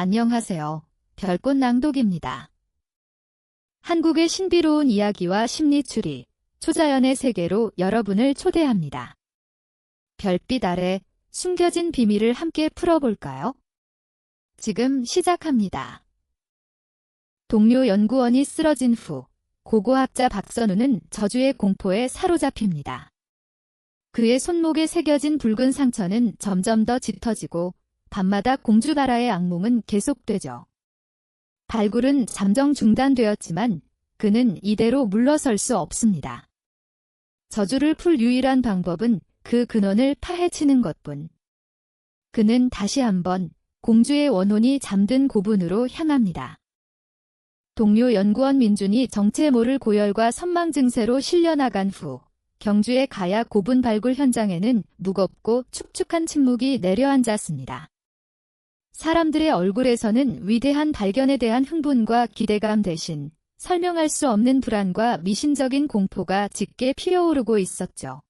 안녕하세요. 별꽃 낭독입니다. 한국의 신비로운 이야기와 심리추리, 초자연의 세계로 여러분을 초대합니다. 별빛 아래 숨겨진 비밀을 함께 풀어볼까요? 지금 시작합니다. 동료 연구원이 쓰러진 후 고고학자 박선우는 저주의 공포에 사로잡힙니다. 그의 손목에 새겨진 붉은 상처는 점점 더 짙어지고 밤마다 공주나라의 악몽은 계속되죠. 발굴은 잠정 중단되었지만 그는 이대로 물러설 수 없습니다. 저주를 풀 유일한 방법은 그 근원을 파헤치는 것뿐. 그는 다시 한번 공주의 원혼이 잠든 고분으로 향합니다. 동료 연구원 민준이 정체 모를 고열과 선망 증세로 실려나간 후 경주의 가야 고분 발굴 현장에는 무겁고 축축한 침묵이 내려앉았습니다. 사람들의 얼굴에서는 위대한 발견에 대한 흥분과 기대감 대신 설명할 수 없는 불안과 미신적인 공포가 짙게 피어오르고 있었죠.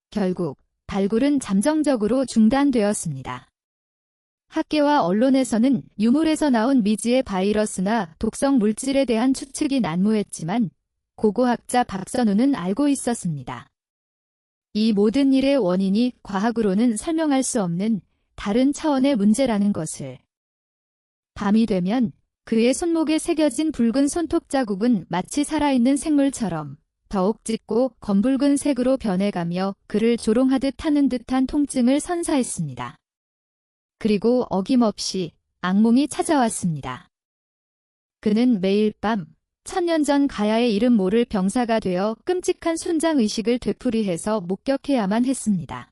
결국 발굴은 잠정적으로 중단되었습니다. 학계와 언론에서는 유물에서 나온 미지의 바이러스나 독성 물질에 대한 추측이 난무했지만 고고학자 박선우는 알고 있었습니다. 이 모든 일의 원인이 과학으로는 설명할 수 없는 다른 차원의 문제라는 것을. 밤이 되면 그의 손목에 새겨진 붉은 손톱 자국은 마치 살아있는 생물처럼 더욱 짙고 검붉은 색으로 변해가며 그를 조롱하듯 하는 듯한 통증을 선사했습니다. 그리고 어김없이 악몽이 찾아왔습니다. 그는 매일 밤 천년 전 가야의 이름 모를 병사가 되어 끔찍한 순장의식을 되풀이해서 목격해야만 했습니다.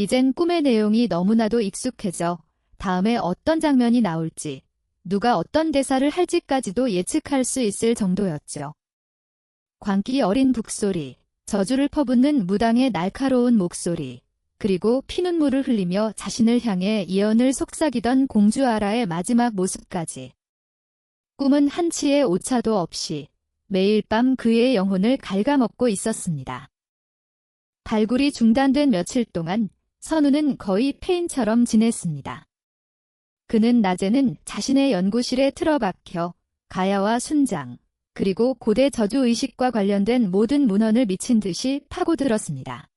이젠 꿈의 내용이 너무나도 익숙해져 다음에 어떤 장면이 나올지, 누가 어떤 대사를 할지까지도 예측할 수 있을 정도였죠. 광기 어린 북소리, 저주를 퍼붓는 무당의 날카로운 목소리, 그리고 피눈물을 흘리며 자신을 향해 예언을 속삭이던 공주 아라의 마지막 모습까지. 꿈은 한치의 오차도 없이 매일 밤 그의 영혼을 갉아먹고 있었습니다. 발굴이 중단된 며칠 동안 선우는 거의 폐인처럼 지냈습니다. 그는 낮에는 자신의 연구실에 틀어박혀 가야와 순장, 그리고 고대 저주의식과 관련된 모든 문헌을 미친 듯이 파고들었습니다.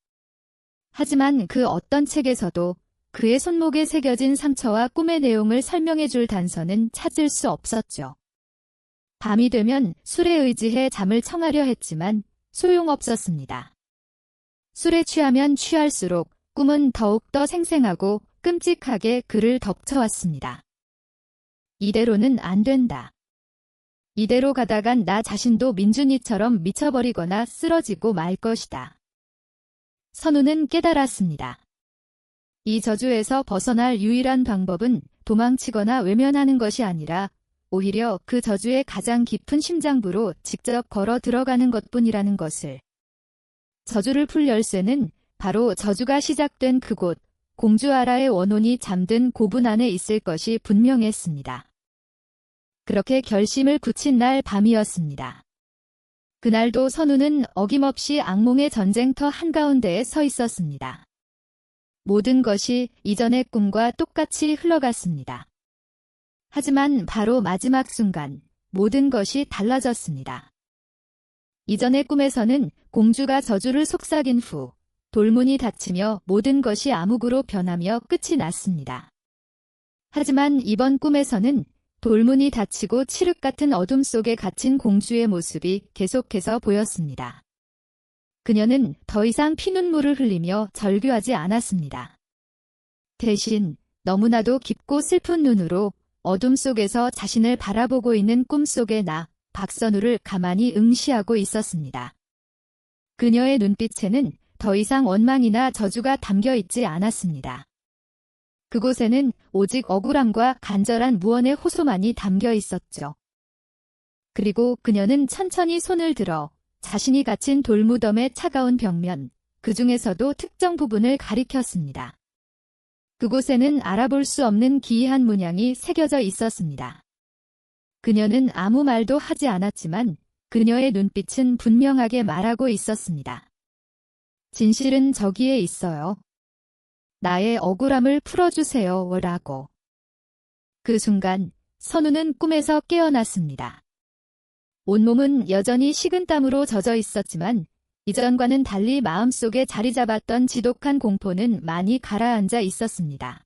하지만 그 어떤 책에서도 그의 손목에 새겨진 상처와 꿈의 내용을 설명해줄 단서는 찾을 수 없었죠. 밤이 되면 술에 의지해 잠을 청하려 했지만 소용없었습니다. 술에 취하면 취할수록 꿈은 더욱더 생생하고 끔찍하게 그를 덮쳐왔습니다. 이대로는 안 된다. 이대로 가다간 나 자신도 민준이처럼 미쳐버리거나 쓰러지고 말 것이다. 선우는 깨달았습니다. 이 저주에서 벗어날 유일한 방법은 도망치거나 외면하는 것이 아니라 오히려 그 저주의 가장 깊은 심장부로 직접 걸어 들어가는 것뿐이라는 것을. 저주를 풀 열쇠는 바로 저주가 시작된 그곳, 공주 아라의 원혼이 잠든 고분 안에 있을 것이 분명했습니다. 그렇게 결심을 굳힌 날 밤이었습니다. 그날도 선우는 어김없이 악몽의 전쟁터 한가운데에 서 있었습니다. 모든 것이 이전의 꿈과 똑같이 흘러갔습니다. 하지만 바로 마지막 순간 모든 것이 달라졌습니다. 이전의 꿈에서는 공주가 저주를 속삭인 후 돌문이 닫히며 모든 것이 암흑으로 변하며 끝이 났습니다. 하지만 이번 꿈에서는 돌문이 닫히고 칠흑 같은 어둠 속에 갇힌 공주의 모습이 계속해서 보였습니다. 그녀는 더 이상 피눈물을 흘리며 절규하지 않았습니다. 대신 너무나도 깊고 슬픈 눈으로 어둠 속에서 자신을 바라보고 있는 꿈속의 나, 박선우를 가만히 응시하고 있었습니다. 그녀의 눈빛에는 더 이상 원망이나 저주가 담겨 있지 않았습니다. 그곳에는 오직 억울함과 간절한 무언의 호소만이 담겨 있었죠. 그리고 그녀는 천천히 손을 들어 자신이 갇힌 돌무덤의 차가운 벽면, 그 중에서도 특정 부분을 가리켰습니다. 그곳에는 알아볼 수 없는 기이한 문양이 새겨져 있었습니다. 그녀는 아무 말도 하지 않았지만 그녀의 눈빛은 분명하게 말하고 있었습니다. 진실은 저기에 있어요. 나의 억울함을 풀어주세요. 라고. 그 순간 선우는 꿈에서 깨어났습니다. 온몸은 여전히 식은땀으로 젖어 있었지만 이전과는 달리 마음속에 자리 잡았던 지독한 공포는 많이 가라앉아 있었습니다.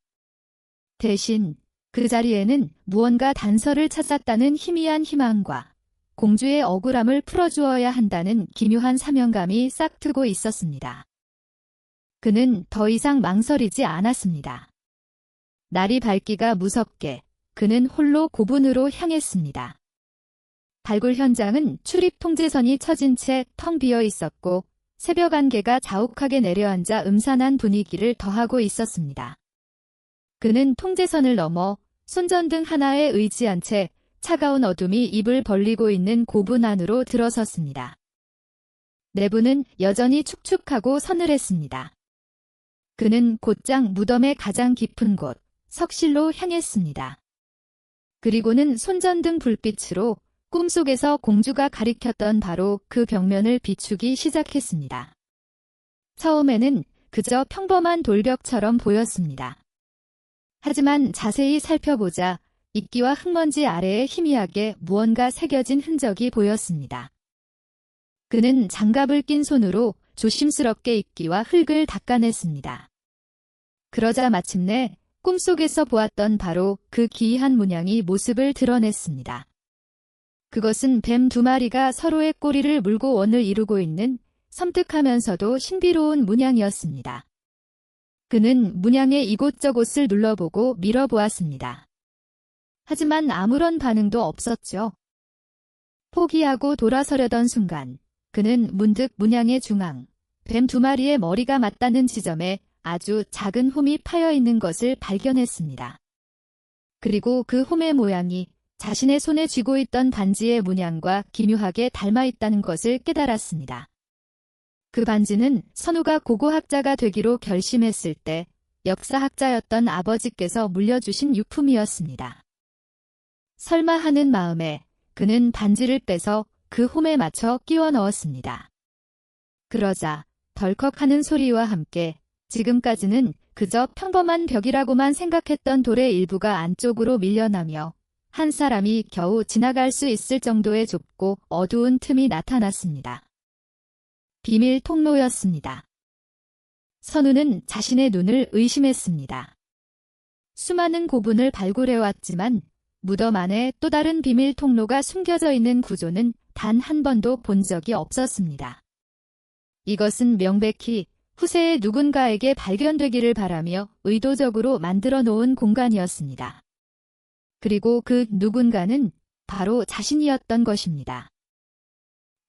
대신 그 자리에는 무언가 단서를 찾았다는 희미한 희망과 공주의 억울함을 풀어주어야 한다는 기묘한 사명감이 싹트고 있었습니다. 그는 더 이상 망설이지 않았습니다. 날이 밝기가 무섭게 그는 홀로 고분으로 향했습니다. 발굴 현장은 출입 통제선이 쳐진 채 텅 비어 있었고 새벽 안개가 자욱하게 내려앉아 음산한 분위기를 더하고 있었습니다. 그는 통제선을 넘어 손전등 하나에 의지한 채 차가운 어둠이 입을 벌리고 있는 고분 안으로 들어섰습니다. 내부는 여전히 축축하고 서늘했습니다. 그는 곧장 무덤의 가장 깊은 곳, 석실로 향했습니다. 그리고는 손전등 불빛으로 꿈속에서 공주가 가리켰던 바로 그 벽면을 비추기 시작했습니다. 처음에는 그저 평범한 돌벽처럼 보였습니다. 하지만 자세히 살펴보자 이끼와 흙먼지 아래에 희미하게 무언가 새겨진 흔적이 보였습니다. 그는 장갑을 낀 손으로 조심스럽게 이끼와 흙을 닦아냈습니다. 그러자 마침내 꿈속에서 보았던 바로 그 기이한 문양이 모습을 드러냈습니다. 그것은 뱀 두 마리가 서로의 꼬리를 물고 원을 이루고 있는 섬뜩하면서도 신비로운 문양이었습니다. 그는 문양의 이곳저곳을 눌러보고 밀어보았습니다. 하지만 아무런 반응도 없었죠. 포기하고 돌아서려던 순간 그는 문득 문양의 중앙, 뱀 두 마리의 머리가 맞닿는 지점에 아주 작은 홈이 파여 있는 것을 발견했습니다. 그리고 그 홈의 모양이 자신의 손에 쥐고 있던 반지의 문양과 기묘하게 닮아 있다는 것을 깨달았습니다. 그 반지는 선우가 고고학자가 되기로 결심했을 때 역사학자였던 아버지께서 물려주신 유품이었습니다. 설마 하는 마음에 그는 반지를 빼서 그 홈에 맞춰 끼워 넣었습니다. 그러자 덜컥하는 소리와 함께 지금까지는 그저 평범한 벽이라고만 생각했던 돌의 일부가 안쪽으로 밀려나며 한 사람이 겨우 지나갈 수 있을 정도의 좁고 어두운 틈이 나타났습니다. 비밀 통로였습니다. 선우는 자신의 눈을 의심했습니다. 수많은 고분을 발굴해왔지만 무덤 안에 또 다른 비밀 통로가 숨겨져 있는 구조는 단 한 번도 본 적이 없었습니다. 이것은 명백히 후세에 누군가에게 발견되기를 바라며 의도적으로 만들어 놓은 공간이었습니다. 그리고 그 누군가는 바로 자신이었던 것입니다.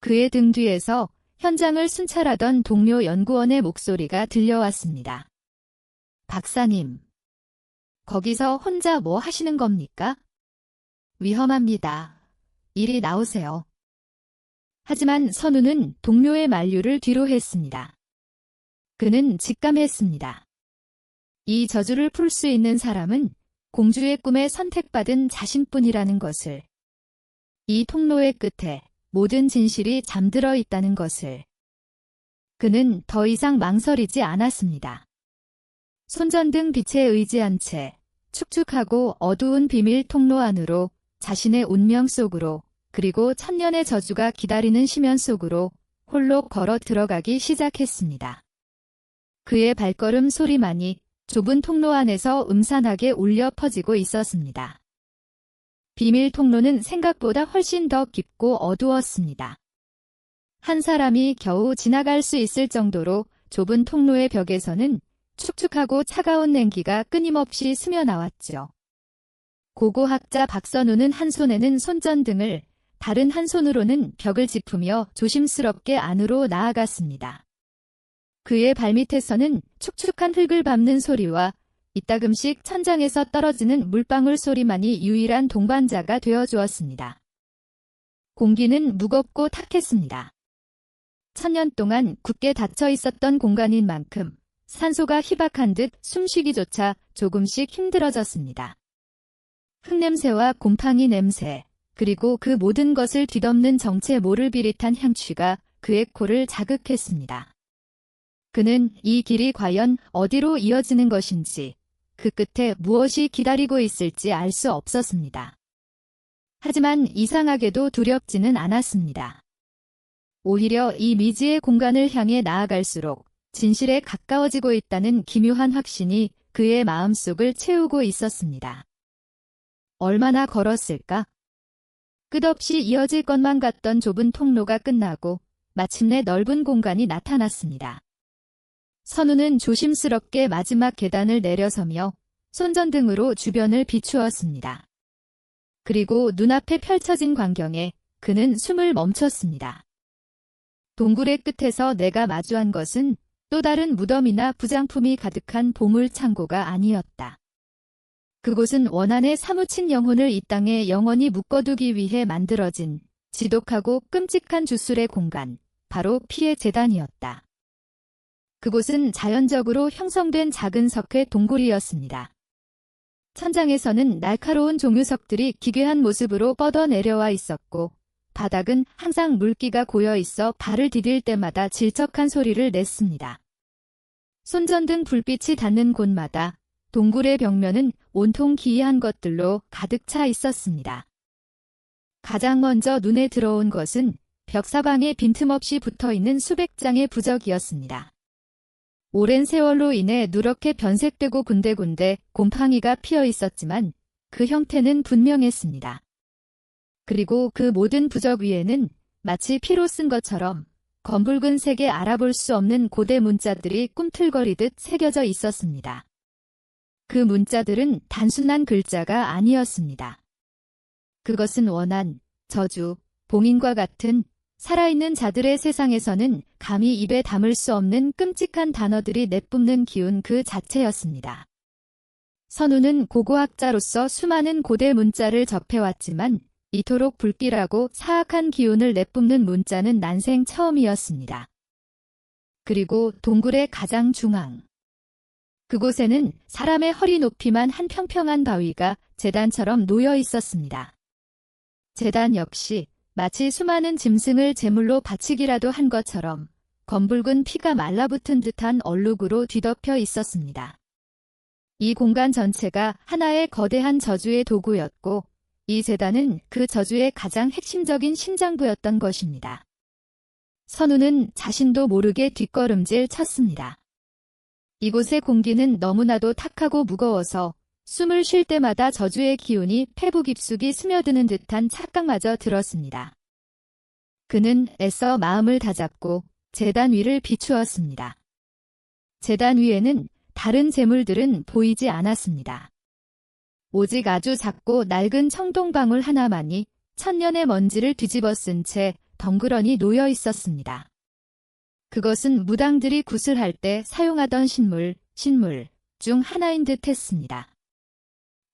그의 등 뒤에서 현장을 순찰하던 동료 연구원의 목소리가 들려왔습니다. 박사님, 거기서 혼자 뭐 하시는 겁니까? 위험합니다. 이리 나오세요. 하지만 선우는 동료의 만류를 뒤로 했습니다. 그는 직감했습니다. 이 저주를 풀 수 있는 사람은 공주의 꿈에 선택받은 자신뿐이라는 것을, 이 통로의 끝에 모든 진실이 잠들어 있다는 것을. 그는 더 이상 망설이지 않았습니다. 손전등 빛에 의지한 채 축축하고 어두운 비밀 통로 안으로 자신의 운명 속으로 그리고 천년의 저주가 기다리는 심연 속으로 홀로 걸어 들어가기 시작했습니다. 그의 발걸음 소리만이 좁은 통로 안에서 음산하게 울려 퍼지고 있었습니다. 비밀 통로는 생각보다 훨씬 더 깊고 어두웠습니다. 한 사람이 겨우 지나갈 수 있을 정도로 좁은 통로의 벽에서는 축축하고 차가운 냉기가 끊임없이 스며나왔죠. 고고학자 박선우는 한 손에는 손전등을, 다른 한 손으로는 벽을 짚으며 조심스럽게 안으로 나아갔습니다. 그의 발밑에서는 축축한 흙을 밟는 소리와 이따금씩 천장에서 떨어지는 물방울 소리만이 유일한 동반자가 되어주었습니다. 공기는 무겁고 탁했습니다. 천년 동안 굳게 닫혀 있었던 공간인 만큼 산소가 희박한 듯 숨쉬기조차 조금씩 힘들어졌습니다. 흙냄새와 곰팡이 냄새, 그리고 그 모든 것을 뒤덮는 정체 모를 비릿한 향취가 그의 코를 자극했습니다. 그는 이 길이 과연 어디로 이어지는 것인지, 그 끝에 무엇이 기다리고 있을지 알 수 없었습니다. 하지만 이상하게도 두렵지는 않았습니다. 오히려 이 미지의 공간을 향해 나아갈수록 진실에 가까워지고 있다는 기묘한 확신이 그의 마음속을 채우고 있었습니다. 얼마나 걸었을까? 끝없이 이어질 것만 같던 좁은 통로가 끝나고 마침내 넓은 공간이 나타났습니다. 선우는 조심스럽게 마지막 계단을 내려서며 손전등으로 주변을 비추었습니다. 그리고 눈앞에 펼쳐진 광경에 그는 숨을 멈췄습니다. 동굴의 끝에서 내가 마주한 것은 또 다른 무덤이나 부장품이 가득한 보물 창고가 아니었다. 그곳은 원한에 사무친 영혼을 이 땅에 영원히 묶어두기 위해 만들어진 지독하고 끔찍한 주술의 공간, 바로 피의 제단이었다. 그곳은 자연적으로 형성된 작은 석회 동굴이었습니다. 천장에서는 날카로운 종유석들이 기괴한 모습으로 뻗어 내려와 있었고 바닥은 항상 물기가 고여 있어 발을 디딜 때마다 질척한 소리를 냈습니다. 손전등 불빛이 닿는 곳마다 동굴의 벽면은 온통 기이한 것들로 가득 차 있었습니다. 가장 먼저 눈에 들어온 것은 벽 사방에 빈틈없이 붙어있는 수백 장의 부적이었습니다. 오랜 세월로 인해 누렇게 변색되고 군데군데 곰팡이가 피어 있었지만 그 형태는 분명했습니다. 그리고 그 모든 부적 위에는 마치 피로 쓴 것처럼 검붉은 색에 알아볼 수 없는 고대 문자들이 꿈틀거리듯 새겨져 있었습니다. 그 문자들은 단순한 글자가 아니었습니다. 그것은 원한, 저주, 봉인과 같은 살아있는 자들의 세상에서는 감히 입에 담을 수 없는 끔찍한 단어들이 내뿜는 기운 그 자체였습니다. 선우는 고고학자로서 수많은 고대 문자를 접해왔지만 이토록 불길하고 사악한 기운을 내뿜는 문자는 난생 처음이었습니다. 그리고 동굴의 가장 중앙. 그곳에는 사람의 허리 높이만 한 평평한 바위가 제단처럼 놓여 있었습니다. 제단 역시 마치 수많은 짐승을 제물로 바치기라도 한 것처럼 검붉은 피가 말라붙은 듯한 얼룩으로 뒤덮여 있었습니다. 이 공간 전체가 하나의 거대한 저주의 도구였고 이 제단은 그 저주의 가장 핵심적인 심장부였던 것입니다. 선우는 자신도 모르게 뒷걸음질 쳤습니다. 이곳의 공기는 너무나도 탁하고 무거워서 숨을 쉴 때마다 저주의 기운이 폐부 깊숙이 스며드는 듯한 착각마저 들었습니다. 그는 애써 마음을 다잡고 제단 위를 비추었습니다. 제단 위에는 다른 재물들은 보이지 않았습니다. 오직 아주 작고 낡은 청동방울 하나만이 천년의 먼지를 뒤집어 쓴 채 덩그러니 놓여 있었습니다. 그것은 무당들이 구슬할 때 사용하던 신물 중 하나인 듯 했습니다.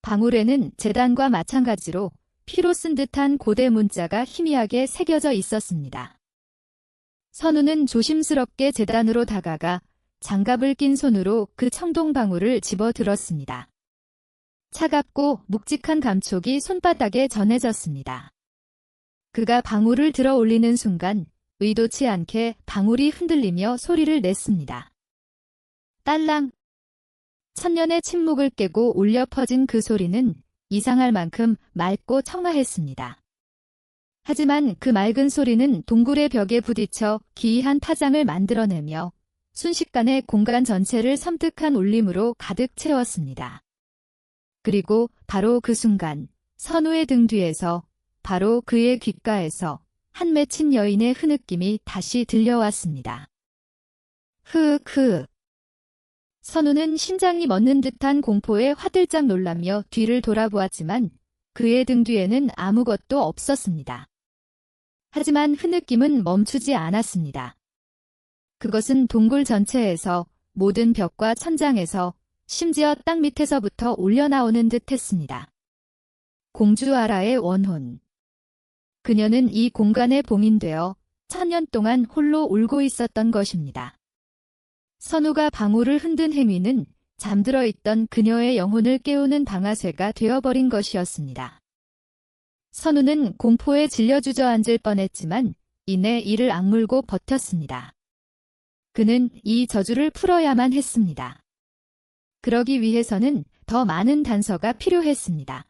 방울에는 제단과 마찬가지로 피로 쓴 듯한 고대 문자가 희미하게 새겨져 있었습니다. 선우는 조심스럽게 제단으로 다가가 장갑을 낀 손으로 그 청동방울을 집어들었습니다. 차갑고 묵직한 감촉이 손바닥에 전해졌습니다. 그가 방울을 들어 올리는 순간 의도치 않게 방울이 흔들리며 소리를 냈습니다. 딸랑! 천년의 침묵을 깨고 울려 퍼진 그 소리는 이상할 만큼 맑고 청아했습니다. 하지만 그 맑은 소리는 동굴의 벽에 부딪혀 기이한 파장을 만들어내며 순식간에 공간 전체를 섬뜩한 울림으로 가득 채웠습니다. 그리고 바로 그 순간 선우의 등 뒤에서 바로 그의 귓가에서 한 맺힌 여인의 흐느낌이 다시 들려왔습니다. 흐흐. 선우는 심장이 멎는 듯한 공포에 화들짝 놀라며 뒤를 돌아보았지만 그의 등 뒤에는 아무것도 없었습니다. 하지만 흐느낌은 멈추지 않았습니다. 그것은 동굴 전체에서 모든 벽과 천장에서 심지어 땅 밑에서부터 올려나오는 듯 했습니다. 공주 아라의 원혼. 그녀는 이 공간에 봉인되어 천년 동안 홀로 울고 있었던 것입니다. 선우가 방울을 흔든 행위는 잠들어 있던 그녀의 영혼을 깨우는 방아쇠가 되어버린 것이었습니다. 선우는 공포에 질려 주저앉을 뻔했지만 이내 이를 악물고 버텼습니다. 그는 이 저주를 풀어야만 했습니다. 그러기 위해서는 더 많은 단서가 필요했습니다.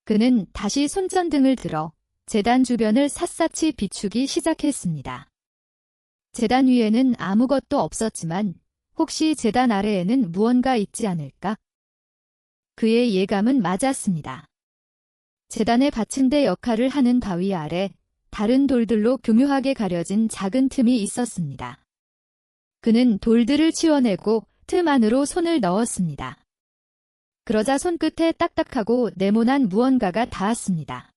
그는 다시 손전등을 들어 제단 주변을 샅샅이 비추기 시작했습니다. 제단 위에는 아무것도 없었지만 혹시 제단 아래에는 무언가 있지 않을까? 그의 예감은 맞았습니다. 제단의 받침대 역할을 하는 바위 아래 다른 돌들로 교묘하게 가려진 작은 틈이 있었습니다. 그는 돌들을 치워내고 틈 안으로 손을 넣었습니다. 그러자 손끝에 딱딱하고 네모난 무언가가 닿았습니다.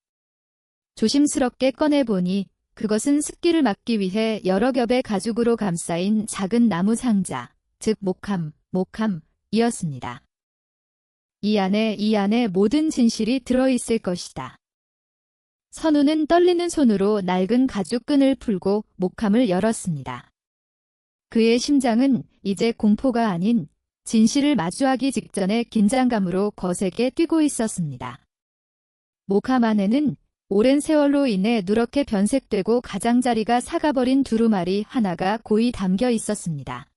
조심스럽게 꺼내보니 그것은 습기를 막기 위해 여러 겹의 가죽으로 감싸인 작은 나무 상자, 즉 목함이었습니다. 이 안에 모든 진실이 들어있을 것이다. 선우는 떨리는 손으로 낡은 가죽끈을 풀고 목함을 열었습니다. 그의 심장은 이제 공포가 아닌 진실을 마주하기 직전의 긴장감으로 거세게 뛰고 있었습니다. 목함 안에는 오랜 세월로 인해 누렇게 변색되고 가장자리가 삭아버린 두루마리 하나가 고이 담겨 있었습니다.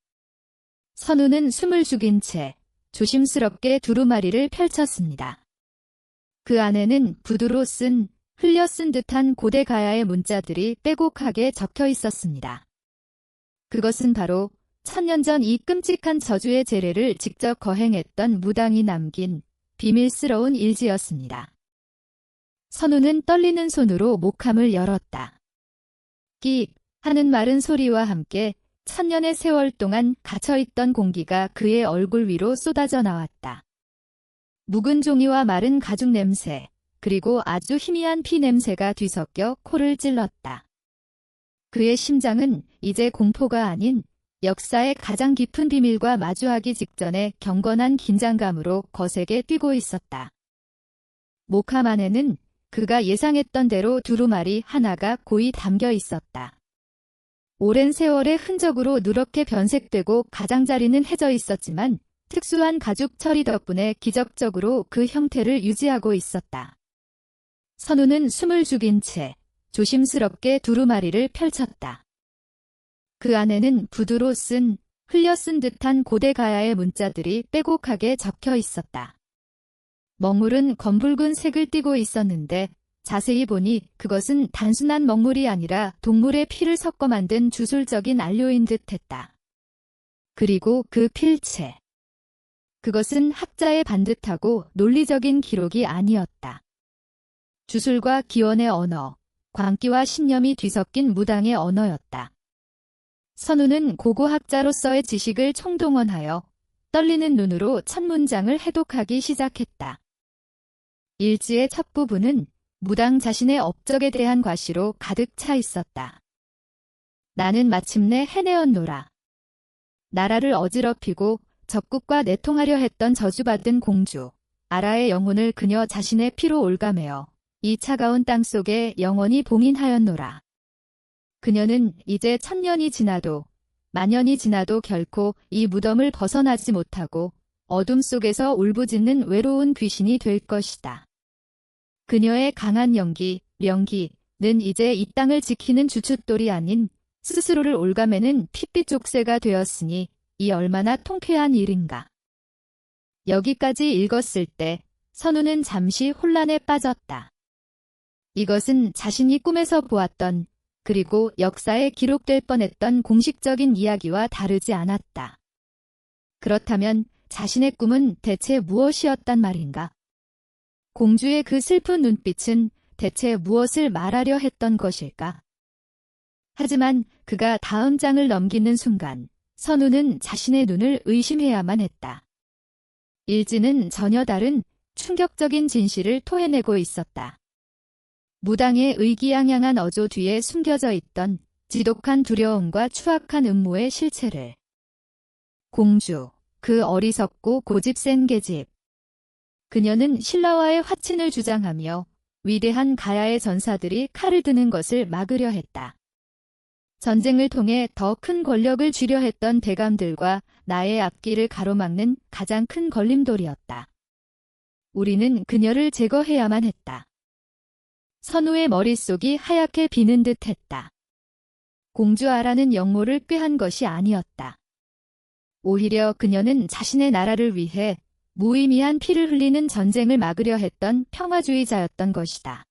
선우는 숨을 죽인 채 조심스럽게 두루마리를 펼쳤습니다. 그 안에는 붓으로 흘려 쓴 듯한 고대 가야의 문자들이 빼곡하게 적혀 있었습니다. 그것은 바로 1000년 전 이 끔찍한 저주의 재래를 직접 거행했던 무당이 남긴 비밀스러운 일지였습니다. 선우는 떨리는 손으로 목함을 열었다. 끼익 하는 마른 소리와 함께 1000년의 세월 동안 갇혀있던 공기가 그의 얼굴 위로 쏟아져 나왔다. 묵은 종이와 마른 가죽 냄새, 그리고 아주 희미한 피 냄새가 뒤섞여 코를 찔렀다. 그의 심장은 이제 공포가 아닌 역사의 가장 깊은 비밀과 마주하기 직전에 경건한 긴장감으로 거세게 뛰고 있었다. 목함 안에는 그가 예상했던 대로 두루마리 하나가 고이 담겨 있었다. 오랜 세월의 흔적으로 누렇게 변색되고 가장자리는 해져 있었지만 특수한 가죽 처리 덕분에 기적적으로 그 형태를 유지하고 있었다. 선우는 숨을 죽인 채 조심스럽게 두루마리를 펼쳤다. 그 안에는 붓으로 흘려 쓴 듯한 고대 가야의 문자들이 빼곡하게 적혀 있었다. 먹물은 검붉은 색을 띠고 있었는데 자세히 보니 그것은 단순한 먹물이 아니라 동물의 피를 섞어 만든 주술적인 안료인 듯했다. 그리고 그 필체. 그것은 학자의 반듯하고 논리적인 기록이 아니었다. 주술과 기원의 언어, 광기와 신념이 뒤섞인 무당의 언어였다. 선우는 고고학자로서의 지식을 총동원하여 떨리는 눈으로 첫 문장을 해독하기 시작했다. 일지의 첫 부분은 무당 자신의 업적에 대한 과시로 가득 차 있었다. 나는 마침내 해내었노라. 나라를 어지럽히고 적국과 내통하려 했던 저주받은 공주 아라의 영혼을 그녀 자신의 피로 올가매어 이 차가운 땅 속에 영원히 봉인하였노라. 그녀는 이제 1000년이 지나도 만년이 지나도 결코 이 무덤을 벗어나지 못하고 어둠 속에서 울부짖는 외로운 귀신이 될 것이다. 그녀의 강한 명기는 이제 이 땅을 지키는 주춧돌이 아닌 스스로를 올가매는 핏빛 족쇄가 되었으니 이 얼마나 통쾌한 일인가. 여기까지 읽었을 때 선우는 잠시 혼란에 빠졌다. 이것은 자신이 꿈에서 보았던 그리고 역사에 기록될 뻔했던 공식적인 이야기와 다르지 않았다. 그렇다면 자신의 꿈은 대체 무엇이었단 말인가? 공주의 그 슬픈 눈빛은 대체 무엇을 말하려 했던 것일까? 하지만 그가 다음 장을 넘기는 순간 선우는 자신의 눈을 의심해야만 했다. 일지는 전혀 다른 충격적인 진실을 토해내고 있었다. 무당의 의기양양한 어조 뒤에 숨겨져 있던 지독한 두려움과 추악한 음모의 실체를. 공주, 그 어리석고 고집센 계집. 그녀는 신라와의 화친을 주장하며 위대한 가야의 전사들이 칼을 드는 것을 막으려 했다. 전쟁을 통해 더 큰 권력을 쥐려 했던 대감들과 나의 앞길을 가로막는 가장 큰 걸림돌이었다. 우리는 그녀를 제거해야만 했다. 선우의 머릿속이 하얗게 비는 듯 했다. 공주 아라는 영모를 꾀한 것이 아니었다. 오히려 그녀는 자신의 나라를 위해 무의미한 피를 흘리는 전쟁을 막으려 했던 평화주의자였던 것이다.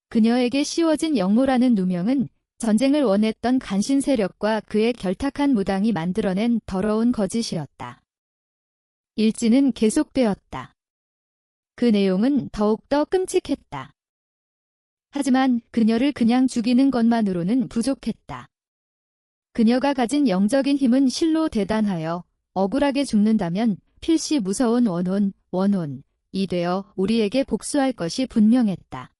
그녀에게 씌워진 영모라는 누명은 전쟁을 원했던 간신 세력과 그의 결탁한 무당이 만들어낸 더러운 거짓이었다. 일지는 계속되었다. 그 내용은 더욱더 끔찍했다. 하지만 그녀를 그냥 죽이는 것만으로는 부족했다. 그녀가 가진 영적인 힘은 실로 대단하여 억울하게 죽는다면 필시 무서운 원혼이 되어 우리에게 복수할 것이 분명했다.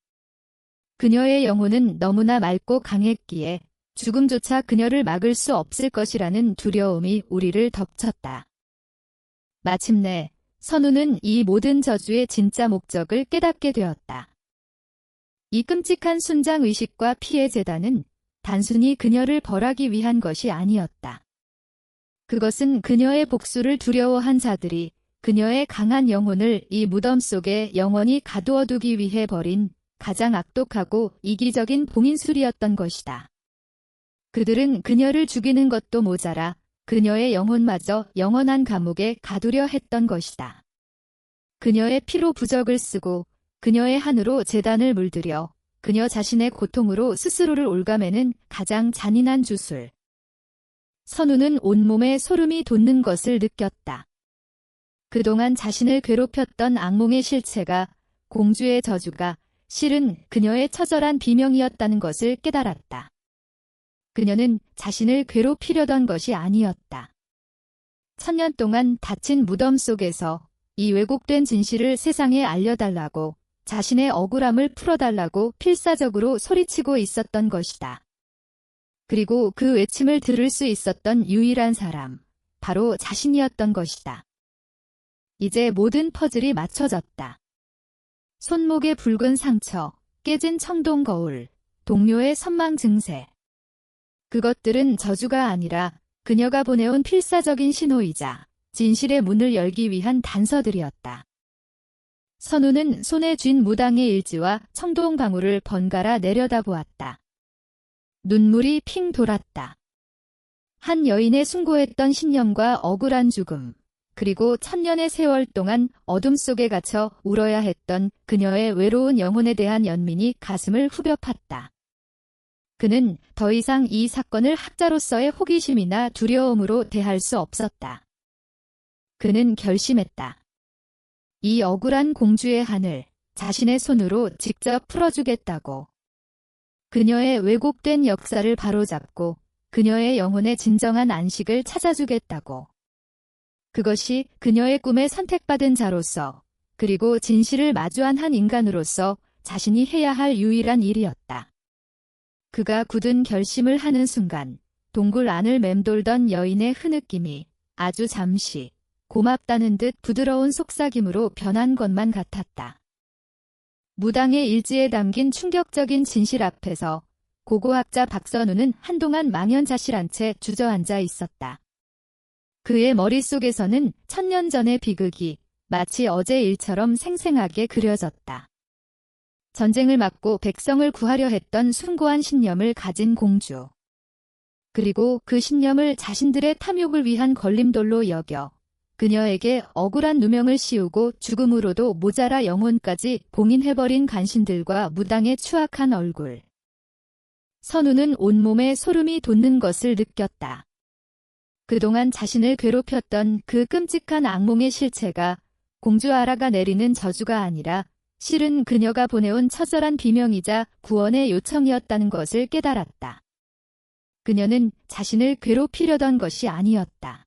그녀의 영혼은 너무나 맑고 강했기에 죽음조차 그녀를 막을 수 없을 것이라는 두려움이 우리를 덮쳤다. 마침내 선우는 이 모든 저주의 진짜 목적을 깨닫게 되었다. 이 끔찍한 순장의식과 피해 재단은 단순히 그녀를 벌하기 위한 것이 아니었다. 그것은 그녀의 복수를 두려워한 자들이 그녀의 강한 영혼을 이 무덤 속에 영원히 가두어두기 위해 벌인 가장 악독하고 이기적인 봉인술이었던 것이다. 그들은 그녀를 죽이는 것도 모자라 그녀의 영혼마저 영원한 감옥에 가두려 했던 것이다. 그녀의 피로 부적을 쓰고 그녀의 한으로 제단을 물들여 그녀 자신의 고통으로 스스로를 옭아매는 가장 잔인한 주술. 선우는 온몸에 소름이 돋는 것을 느꼈다. 그동안 자신을 괴롭혔던 악몽의 실체가 공주의 저주가 실은 그녀의 처절한 비명이었다는 것을 깨달았다. 그녀는 자신을 괴롭히려던 것이 아니었다. 1000년 동안 닫힌 무덤 속에서 이 왜곡된 진실을 세상에 알려달라고 자신의 억울함을 풀어달라고 필사적으로 소리치고 있었던 것이다. 그리고 그 외침을 들을 수 있었던 유일한 사람, 바로 자신이었던 것이다. 이제 모든 퍼즐이 맞춰졌다. 손목의 붉은 상처, 깨진 청동 거울, 동료의 선망 증세. 그것들은 저주가 아니라 그녀가 보내온 필사적인 신호이자 진실의 문을 열기 위한 단서들이었다. 선우는 손에 쥔 무당의 일지와 청동 방울을 번갈아 내려다보았다. 눈물이 핑 돌았다. 한 여인의 숭고했던 신념과 억울한 죽음, 그리고 1000년의 세월 동안 어둠 속에 갇혀 울어야 했던 그녀의 외로운 영혼에 대한 연민이 가슴을 후벼 팠다. 그는 더 이상 이 사건을 학자로서의 호기심이나 두려움으로 대할 수 없었다. 그는 결심했다. 이 억울한 공주의 한을 자신의 손으로 직접 풀어주겠다고. 그녀의 왜곡된 역사를 바로잡고 그녀의 영혼의 진정한 안식을 찾아주겠다고. 그것이 그녀의 꿈에 선택받은 자로서 그리고 진실을 마주한 한 인간으로서 자신이 해야 할 유일한 일이었다. 그가 굳은 결심을 하는 순간 동굴 안을 맴돌던 여인의 흐느낌이 아주 잠시 고맙다는 듯 부드러운 속삭임으로 변한 것만 같았다. 무당의 일지에 담긴 충격적인 진실 앞에서 고고학자 박선우는 한동안 망연자실한 채 주저앉아 있었다. 그의 머릿속에서는 1000년 전의 비극이 마치 어제 일처럼 생생하게 그려졌다. 전쟁을 막고 백성을 구하려 했던 숭고한 신념을 가진 공주. 그리고 그 신념을 자신들의 탐욕을 위한 걸림돌로 여겨 그녀에게 억울한 누명을 씌우고 죽음으로도 모자라 영혼까지 봉인해버린 간신들과 무당의 추악한 얼굴. 선우는 온몸에 소름이 돋는 것을 느꼈다. 그동안 자신을 괴롭혔던 그 끔찍한 악몽의 실체가 공주 아라가 내리는 저주가 아니라 실은 그녀가 보내온 처절한 비명이자 구원의 요청이었다는 것을 깨달았다. 그녀는 자신을 괴롭히려던 것이 아니었다.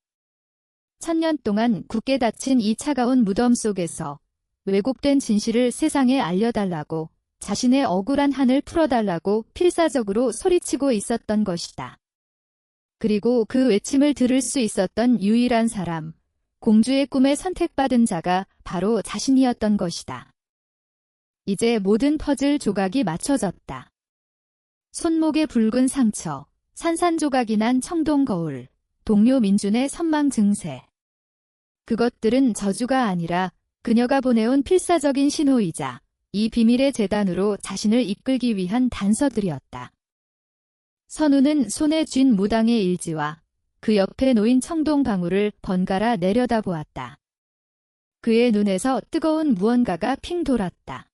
1000년 동안 굳게 닫힌 이 차가운 무덤 속에서 왜곡된 진실을 세상에 알려달라고 자신의 억울한 한을 풀어달라고 필사적으로 소리치고 있었던 것이다. 그리고 그 외침을 들을 수 있었던 유일한 사람, 공주의 꿈에 선택받은 자가 바로 자신이었던 것이다. 이제 모든 퍼즐 조각이 맞춰졌다. 손목의 붉은 상처, 산산조각이 난 청동 거울, 동료 민준의 선망 증세. 그것들은 저주가 아니라 그녀가 보내온 필사적인 신호이자 이 비밀의 재단으로 자신을 이끌기 위한 단서들이었다. 선우는 손에 쥔 무당의 일지와 그 옆에 놓인 청동 방울을 번갈아 내려다보았다. 그의 눈에서 뜨거운 무언가가 핑 돌았다.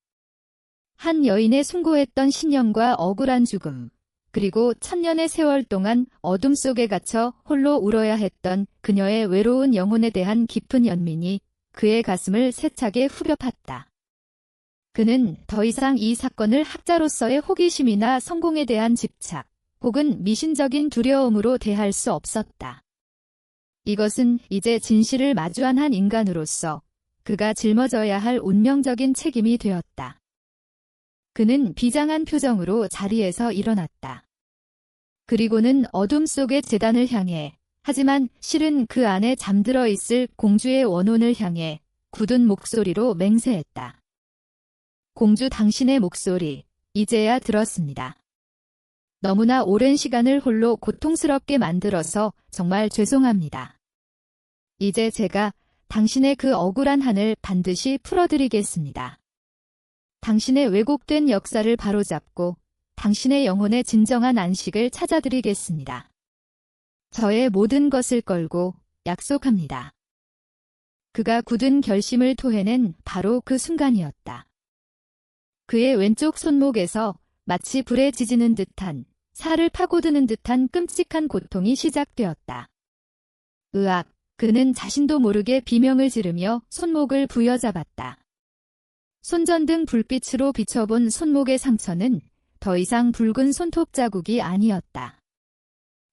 한 여인의 숭고했던 신념과 억울한 죽음, 그리고 천년의 세월 동안 어둠 속에 갇혀 홀로 울어야 했던 그녀의 외로운 영혼에 대한 깊은 연민이 그의 가슴을 세차게 후벼 팠다. 그는 더 이상 이 사건을 학자로서의 호기심이나 성공에 대한 집착, 혹은 미신적인 두려움으로 대할 수 없었다. 이것은 이제 진실을 마주한 한 인간으로서 그가 짊어져야 할 운명적인 책임이 되었다. 그는 비장한 표정으로 자리에서 일어났다. 그리고는 어둠 속의 제단을 향해, 하지만 실은 그 안에 잠들어 있을 공주의 원혼을 향해 굳은 목소리로 맹세했다. 공주, 당신의 목소리, 이제야 들었습니다. 너무나 오랜 시간을 홀로 고통스럽게 만들어서 정말 죄송합니다. 이제 제가 당신의 그 억울한 한을 반드시 풀어드리겠습니다. 당신의 왜곡된 역사를 바로잡고 당신의 영혼의 진정한 안식을 찾아드리겠습니다. 저의 모든 것을 걸고 약속합니다. 그가 굳은 결심을 토해낸 바로 그 순간이었다. 그의 왼쪽 손목에서 마치 불에 지지는 듯한, 살을 파고드는 듯한 끔찍한 고통이 시작되었다. 으악! 그는 자신도 모르게 비명을 지르며 손목을 부여잡았다. 손전등 불빛으로 비춰본 손목의 상처는 더 이상 붉은 손톱 자국이 아니었다.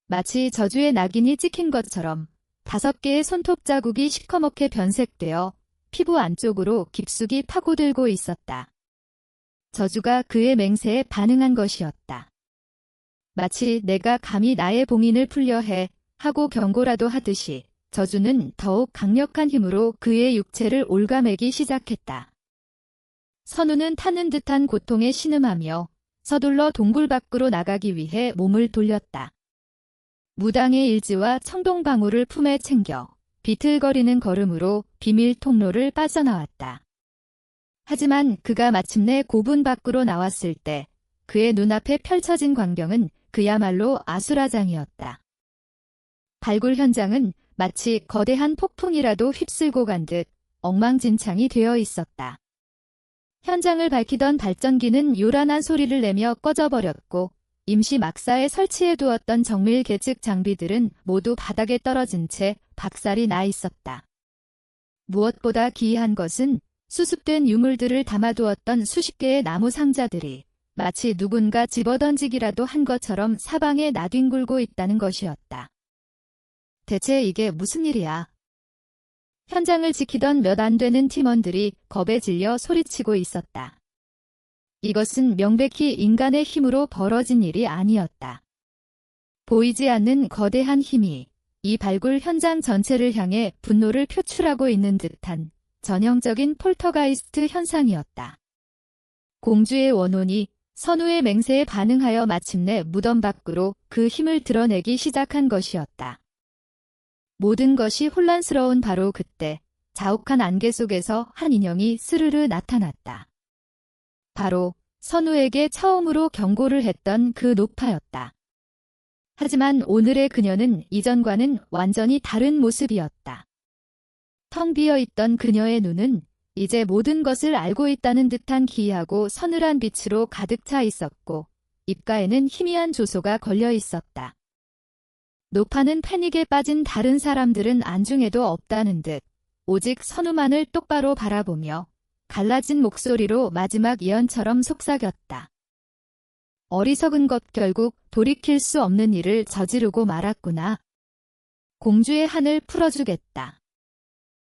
마치 저주의 낙인이 찍힌 것처럼 5개의 손톱 자국이 시커멓게 변색되어 피부 안쪽으로 깊숙이 파고들고 있었다. 저주가 그의 맹세에 반응한 것이었다. 마치 내가 감히 나의 봉인을 풀려 해 하고 경고라도 하듯이 저주는 더욱 강력한 힘으로 그의 육체를 올가매기 시작했다. 선우는 타는 듯한 고통에 신음하며 서둘러 동굴 밖으로 나가기 위해 몸을 돌렸다. 무당의 일지와 청동방울을 품에 챙겨 비틀거리는 걸음으로 비밀 통로를 빠져나왔다. 하지만 그가 마침내 고분 밖으로 나왔을 때 그의 눈앞에 펼쳐진 광경은 그야말로 아수라장이었다. 발굴 현장은 마치 거대한 폭풍이라도 휩쓸고 간 듯 엉망진창이 되어 있었다. 현장을 밝히던 발전기는 요란한 소리를 내며 꺼져버렸고 임시 막사에 설치해두었던 정밀 계측 장비들은 모두 바닥에 떨어진 채 박살이 나 있었다. 무엇보다 기이한 것은 수습된 유물들을 담아두었던 수십 개의 나무 상자들이 마치 누군가 집어던지기라도 한 것처럼 사방에 나뒹굴고 있다는 것이었다. 대체 이게 무슨 일이야? 현장을 지키던 몇 안 되는 팀원들이 겁에 질려 소리치고 있었다. 이것은 명백히 인간의 힘으로 벌어진 일이 아니었다. 보이지 않는 거대한 힘이 이 발굴 현장 전체를 향해 분노를 표출하고 있는 듯한 전형적인 폴터가이스트 현상이었다. 공주의 원혼이 선우의 맹세에 반응하여 마침내 무덤 밖으로 그 힘을 드러내기 시작한 것이었다. 모든 것이 혼란스러운 바로 그때 자욱한 안개 속에서 한 인형이 스르르 나타났다. 바로 선우에게 처음으로 경고를 했던 그 노파였다. 하지만 오늘의 그녀는 이전과는 완전히 다른 모습이었다. 텅 비어있던 그녀의 눈은 이제 모든 것을 알고 있다는 듯한 기이하고 서늘한 빛으로 가득 차 있었고 입가에는 희미한 조소가 걸려 있었다. 노파는 패닉에 빠진 다른 사람들은 안중에도 없다는 듯 오직 선우만을 똑바로 바라보며 갈라진 목소리로 마지막 예언처럼 속삭였다. 어리석은 것, 결국 돌이킬 수 없는 일을 저지르고 말았구나. 공주의 한을 풀어주겠다.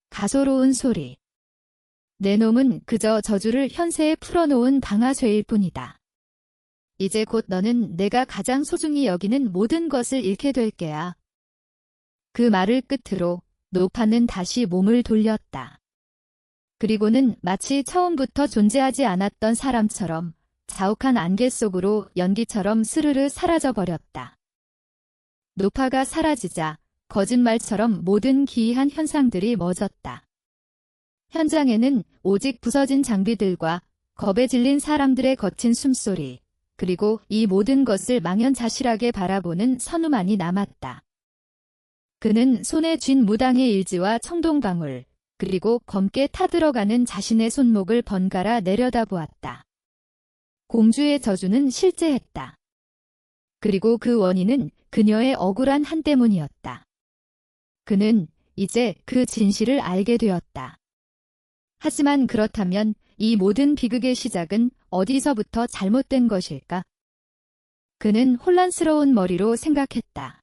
가소로운 소리. 내 놈은 그저 저주를 현세에 풀어놓은 방아쇠일 뿐이다. 이제 곧 너는 내가 가장 소중히 여기는 모든 것을 잃게 될 게야. 그 말을 끝으로 노파는 다시 몸을 돌렸다. 그리고는 마치 처음부터 존재하지 않았던 사람처럼 자욱한 안개 속으로 연기처럼 스르르 사라져버렸다. 노파가 사라지자 거짓말처럼 모든 기이한 현상들이 멎었다. 현장에는 오직 부서진 장비들과 겁에 질린 사람들의 거친 숨소리, 그리고 이 모든 것을 망연자실하게 바라보는 선우만이 남았다. 그는 손에 쥔 무당의 일지와 청동방울, 그리고 검게 타들어가는 자신의 손목을 번갈아 내려다보았다. 공주의 저주는 실제했다. 그리고 그 원인은 그녀의 억울한 한 때문이었다. 그는 이제 그 진실을 알게 되었다. 하지만 그렇다면 이 모든 비극의 시작은 어디서부터 잘못된 것일까? 그는 혼란스러운 머리로 생각했다.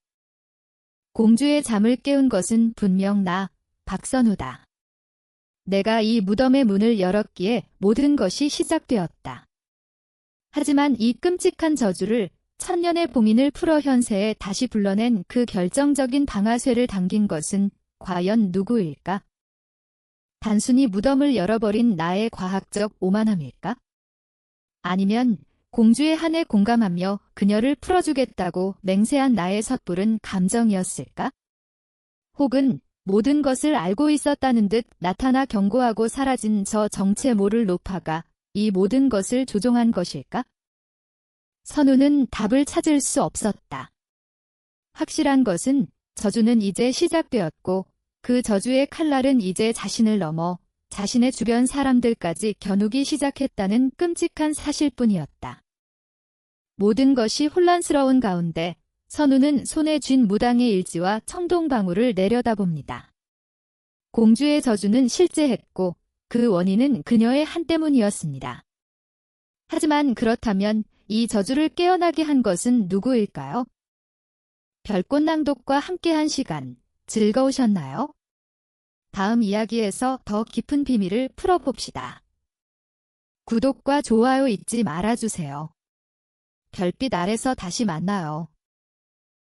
공주의 잠을 깨운 것은 분명 나, 박선우다. 내가 이 무덤의 문을 열었기에 모든 것이 시작되었다. 하지만 이 끔찍한 저주를 천년의 봉인을 풀어 현세에 다시 불러낸 그 결정적인 방아쇠를 당긴 것은 과연 누구일까? 단순히 무덤을 열어버린 나의 과학적 오만함일까? 아니면 공주의 한에 공감하며 그녀를 풀어주겠다고 맹세한 나의 섣부른 감정이었을까? 혹은 모든 것을 알고 있었다는 듯 나타나 경고하고 사라진 저 정체 모를 노파가 이 모든 것을 조종한 것일까? 선우는 답을 찾을 수 없었다. 확실한 것은 저주는 이제 시작되었고 그 저주의 칼날은 이제 자신을 넘어 자신의 주변 사람들까지 겨누기 시작했다는 끔찍한 사실뿐이었다. 모든 것이 혼란스러운 가운데 선우는 손에 쥔 무당의 일지와 청동방울을 내려다봅니다. 공주의 저주는 실제했고 그 원인은 그녀의 한 때문이었습니다. 하지만 그렇다면 이 저주를 깨어나게 한 것은 누구일까요? 별꽃 낭독과 함께한 시간 즐거우셨나요? 다음 이야기에서 더 깊은 비밀을 풀어봅시다. 구독과 좋아요 잊지 말아주세요. 별빛 아래서 다시 만나요.